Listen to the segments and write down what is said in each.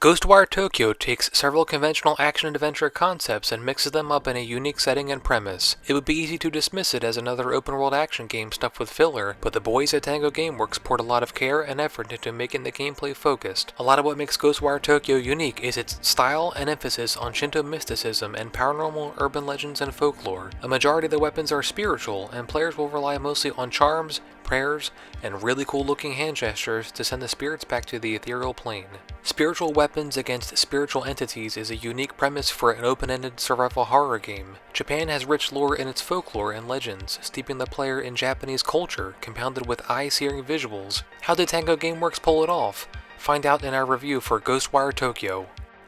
Ghostwire Tokyo takes several conventional action-adventure concepts and mixes them up in a unique setting and premise. It would be easy to dismiss it as another open-world action game stuffed with filler, but the boys at Tango Gameworks poured a lot of care and effort into making the gameplay focused. A lot of what makes Ghostwire Tokyo unique is its style and emphasis on Shinto mysticism and paranormal urban legends and folklore. A majority of the weapons are spiritual, and players will rely mostly on charms, prayers, and really cool looking hand gestures to send the spirits back to the ethereal plane. Spiritual weapons against spiritual entities is a unique premise for an open-ended survival horror game. Japan has rich lore in its folklore and legends, steeping the player in Japanese culture, compounded with eye-searing visuals. How did Tango Gameworks pull it off? Find out in our review for Ghostwire Tokyo.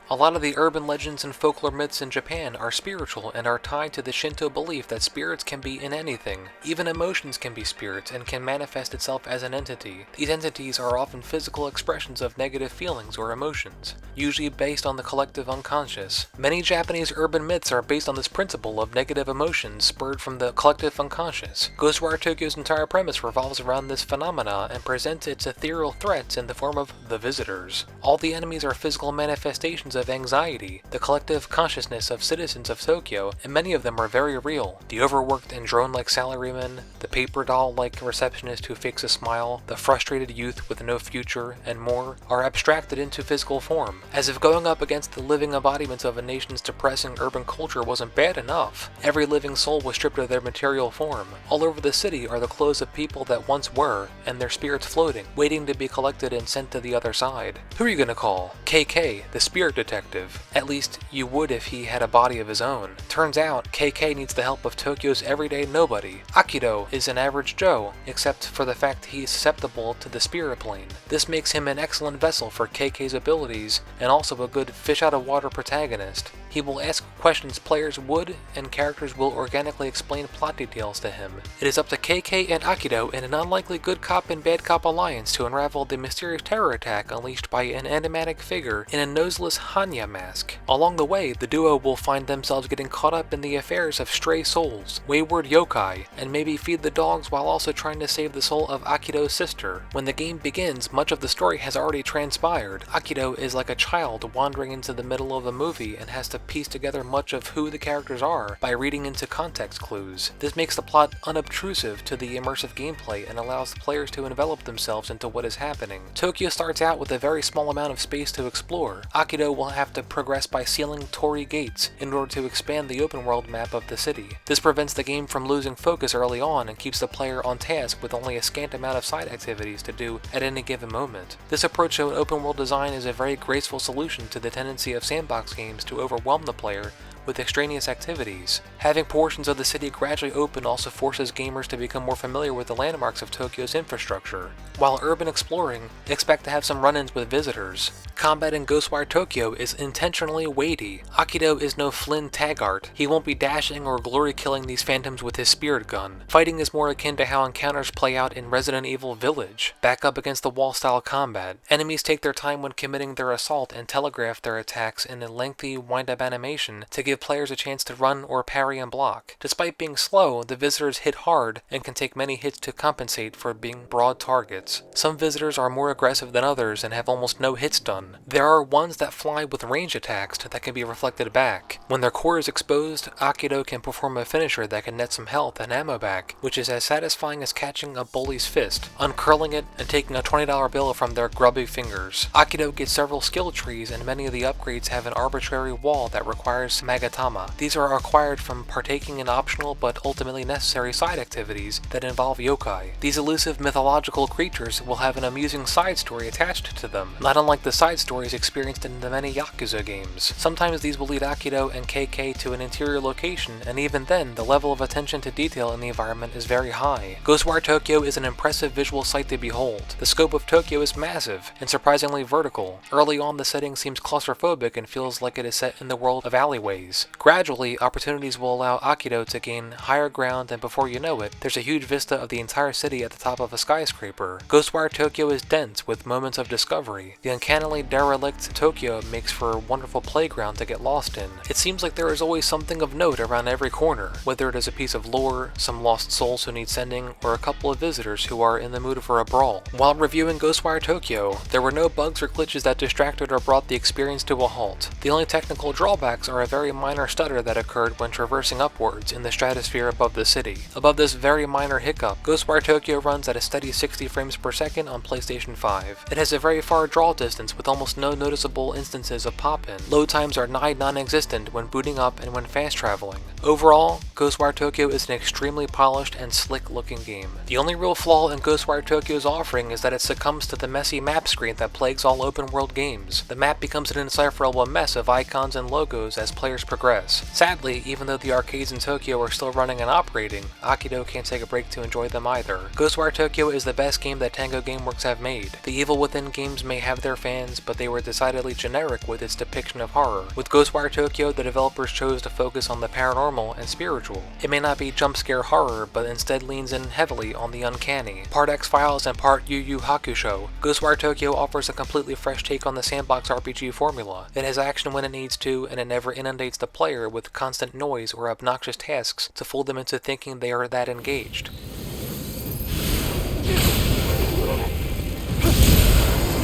A lot of the urban legends and folklore myths in Japan are spiritual and are tied to the Shinto belief that spirits can be in anything. Even emotions can be spirits and can manifest itself as an entity. These entities are often physical expressions of negative feelings or emotions, usually based on the collective unconscious. Many Japanese urban myths are based on this principle of negative emotions spurred from the collective unconscious. Ghostwire Tokyo's entire premise revolves around this phenomena and presents its ethereal threats in the form of the visitors. All the enemies are physical manifestations of anxiety, the collective consciousness of citizens of Tokyo, and many of them are very real. The overworked and drone-like salaryman, the paper doll-like receptionist who fakes a smile, the frustrated youth with no future, and more, are abstracted into physical form. As if going up against the living embodiments of a nation's depressing urban culture wasn't bad enough, every living soul was stripped of their material form. All over the city are the clothes of people that once were, and their spirits floating, waiting to be collected and sent to the other side. Who are you gonna call? KK, the spirit detective. At least, you would if he had a body of his own. Turns out, KK needs the help of Tokyo's everyday nobody. Akido is an average Joe, except for the fact he is susceptible to the spirit plane. This makes him an excellent vessel for KK's abilities, and also a good fish-out-of-water protagonist. He will ask questions players would, and characters will organically explain plot details to him. It is up to KK and Akido in an unlikely good cop and bad cop alliance to unravel the mysterious terror attack unleashed by an enigmatic figure in a noseless Hanya mask. Along the way, the duo will find themselves getting caught up in the affairs of stray souls, wayward yokai, and maybe feed the dogs while also trying to save the soul of Akido's sister. When the game begins, much of the story has already transpired. Akido is like a child wandering into the middle of a movie and has to piece together much of who the characters are by reading into context clues. This makes the plot unobtrusive to the immersive gameplay and allows the players to envelop themselves into what is happening. Tokyo starts out with a very small amount of space to explore. Akido will have to progress by sealing torii gates in order to expand the open world map of the city. This prevents the game from losing focus early on and keeps the player on task with only a scant amount of side activities to do at any given moment. This approach to an open world design is a very graceful solution to the tendency of sandbox games to overwhelm the player with extraneous activities. Having portions of the city gradually open also forces gamers to become more familiar with the landmarks of Tokyo's infrastructure. While urban exploring, expect to have some run-ins with visitors. Combat in Ghostwire Tokyo is intentionally weighty. Akido is no Flynn Taggart. He won't be dashing or glory-killing these phantoms with his spirit gun. Fighting is more akin to how encounters play out in Resident Evil Village, back up against the wall-style combat. Enemies take their time when committing their assault and telegraph their attacks in a lengthy wind-up animation to give players a chance to run or parry and block. Despite being slow, the visitors hit hard and can take many hits to compensate for being broad targets. Some visitors are more aggressive than others and have almost no hits done. There are ones that fly with range attacks that can be reflected back. When their core is exposed, Akido can perform a finisher that can net some health and ammo back, which is as satisfying as catching a bully's fist, uncurling it, and taking a $20 bill from their grubby fingers. Akido gets several skill trees, and many of the upgrades have an arbitrary wall that requires Magatama. These are acquired from partaking in optional but ultimately necessary side activities that involve yokai. These elusive mythological creatures will have an amusing side story attached to them, not unlike the side stories experienced in the many Yakuza games. Sometimes these will lead Akido and KK to an interior location, and even then, the level of attention to detail in the environment is very high. Ghostwire Tokyo is an impressive visual sight to behold. The scope of Tokyo is massive and surprisingly vertical. Early on, the setting seems claustrophobic and feels like it is set in the world of alleyways. opportunities. Gradually, opportunities will allow Akito to gain higher ground, and before you know it, there's a huge vista of the entire city at the top of a skyscraper. Ghostwire Tokyo is dense with moments of discovery. The uncannily derelict Tokyo makes for a wonderful playground to get lost in. It seems like there is always something of note around every corner, whether it is a piece of lore, some lost souls who need sending, or a couple of visitors who are in the mood for a brawl. While reviewing Ghostwire Tokyo, there were no bugs or glitches that distracted or brought the experience to a halt. The only technical drawbacks are a very minor stutter that occurred when traversing upwards in the stratosphere above the city. Above this very minor hiccup, Ghostwire Tokyo runs at a steady 60 frames per second on PlayStation 5. It has a very far draw distance with almost no noticeable instances of pop-in. Load times are nigh non-existent when booting up and when fast traveling. Overall, Ghostwire Tokyo is an extremely polished and slick-looking game. The only real flaw in Ghostwire Tokyo's offering is that it succumbs to the messy map screen that plagues all open-world games. The map becomes an indecipherable mess of icons and logos as players progress. Sadly, even though the arcades in Tokyo are still running and operating, Akito can't take a break to enjoy them either. Ghostwire Tokyo is the best game that Tango Gameworks have made. The Evil Within games may have their fans, but they were decidedly generic with its depiction of horror. With Ghostwire Tokyo, the developers chose to focus on the paranormal and spiritual. It may not be jump scare horror, but instead leans in heavily on the uncanny. Part X-Files and part Yu Yu Hakusho, Ghostwire Tokyo offers a completely fresh take on the sandbox RPG formula. It has action when it needs to, and it never inundates the player with constant noise or obnoxious tasks to fool them into thinking they are that engaged.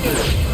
Yeah.